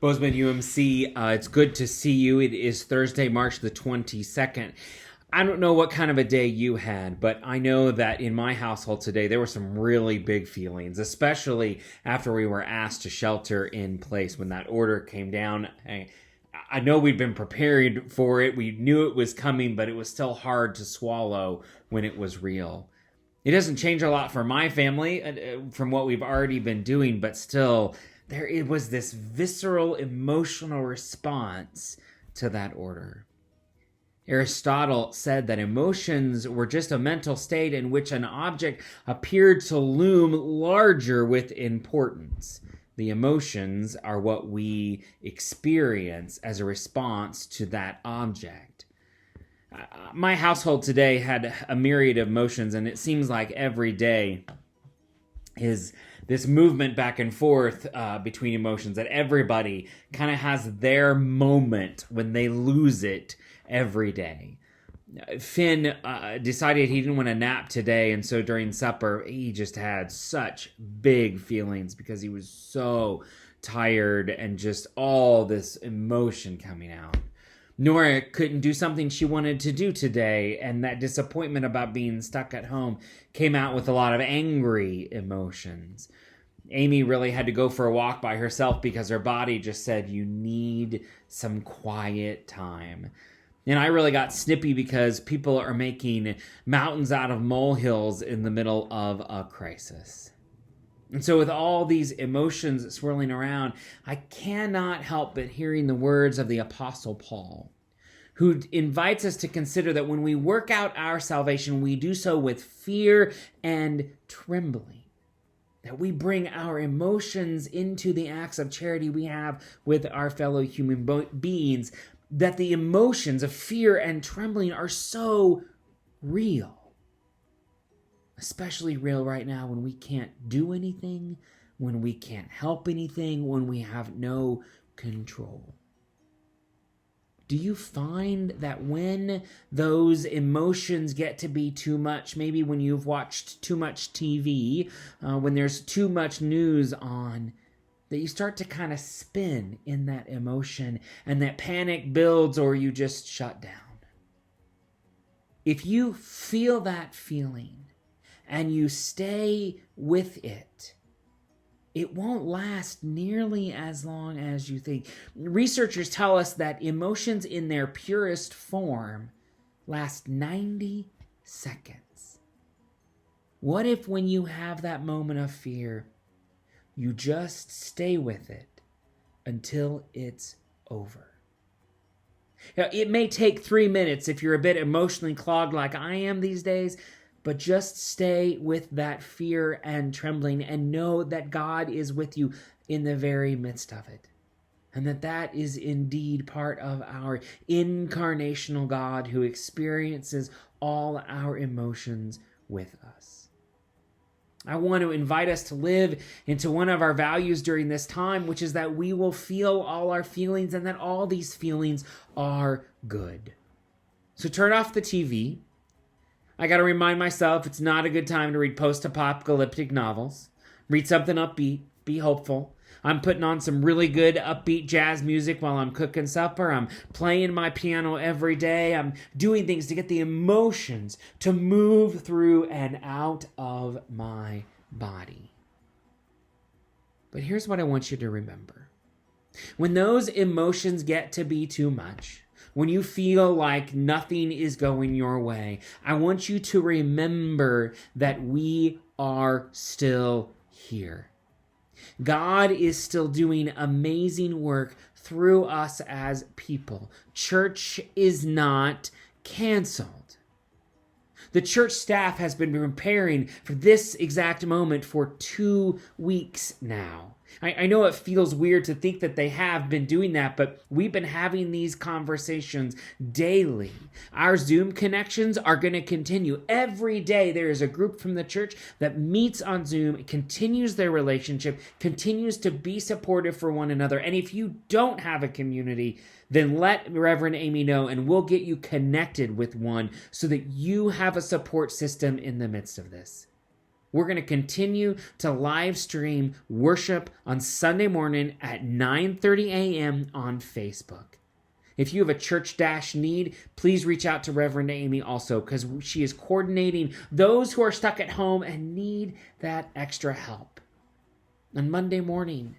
Bozeman UMC, it's good to see you. It is Thursday, March the 22nd. I don't know what kind of a day you had, but I know that in my household today, there were some really big feelings, especially after we were asked to shelter in place when that order came down. I know we'd been prepared for it. We knew it was coming, but it was still hard to swallow when it was real. It doesn't change a lot for my family from what we've already been doing, but still, it was this visceral emotional response to that order. Aristotle said that emotions were just a mental state in which an object appeared to loom larger with importance. The emotions are what we experience as a response to that object. My household today had a myriad of emotions, and it seems like every day is this movement back and forth between emotions, that everybody kind of has their moment when they lose it every day. Finn decided he didn't want to nap today, and so during supper, he just had such big feelings because he was so tired and just all this emotion coming out. Nora couldn't do something she wanted to do today, and that disappointment about being stuck at home came out with a lot of angry emotions. Amy really had to go for a walk by herself because her body just said, you need some quiet time. And I really got snippy because people are making mountains out of molehills in the middle of a crisis. And so with all these emotions swirling around, I cannot help but hearing the words of the Apostle Paul, who invites us to consider that when we work out our salvation, we do so with fear and trembling. That we bring our emotions into the acts of charity we have with our fellow human beings, that the emotions of fear and trembling are so real. Especially real right now when we can't do anything, when we can't help anything, when we have no control. Do you find that when those emotions get to be too much, maybe when you've watched too much TV, when there's too much news on, that you start to kind of spin in that emotion and that panic builds or you just shut down? If you feel that feeling, and you stay with it, it won't last nearly as long as you think. Researchers tell us that emotions in their purest form last 90 seconds. What if when you have that moment of fear, you just stay with it until it's over? Now, it may take 3 minutes if you're a bit emotionally clogged like I am these days, but just stay with that fear and trembling and know that God is with you in the very midst of it. And that is indeed part of our incarnational God who experiences all our emotions with us. I want to invite us to live into one of our values during this time, which is that we will feel all our feelings and that all these feelings are good. So turn off the TV. I got to remind myself it's not a good time to read post-apocalyptic novels. Read something upbeat. Be hopeful. I'm putting on some really good upbeat jazz music while I'm cooking supper. I'm playing my piano every day. I'm doing things to get the emotions to move through and out of my body. But here's what I want you to remember. When those emotions get to be too much, when you feel like nothing is going your way, I want you to remember that we are still here. God is still doing amazing work through us as people. Church is not canceled. The church staff has been preparing for this exact moment for 2 weeks now. I know it feels weird to think that they have been doing that, but we've been having these conversations daily. Our Zoom connections are going to continue. Every day there is a group from the church that meets on Zoom, continues their relationship, continues to be supportive for one another. And if you don't have a community, then let Reverend Amy know and we'll get you connected with one so that you have a support system in the midst of this. We're going to continue to live stream worship on Sunday morning at 9:30 a.m. on Facebook. If you have a church dash need, please reach out to Reverend Amy also, because she is coordinating those who are stuck at home and need that extra help. On Monday morning,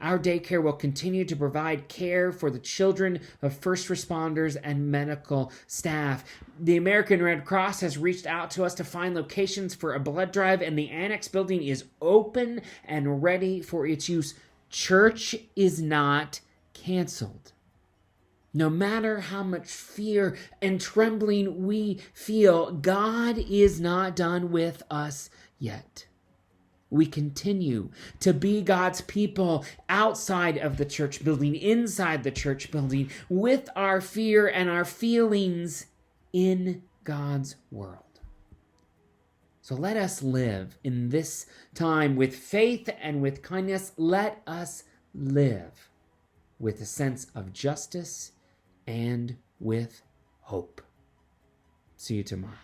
our daycare will continue to provide care for the children of first responders and medical staff. The American Red Cross has reached out to us to find locations for a blood drive, and the annex building is open and ready for its use. Church is not canceled. No matter how much fear and trembling we feel, God is not done with us yet. We continue to be God's people outside of the church building, inside the church building, with our fear and our feelings in God's world. So let us live in this time with faith and with kindness. Let us live with a sense of justice and with hope. See you tomorrow.